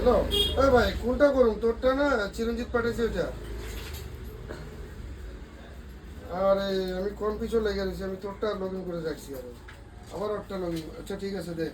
Hello, এই ভাই কোনটা করুন, তোরটা না চিরঞ্জিত পাঠিয়েছে ওটা? আরে আমি কনফিউশন লেগে গেছি, আমি তোরটা লগ ইন করে রাখছি, আবার ওরটা লগ ইন। আচ্ছা ঠিক আছে, দে।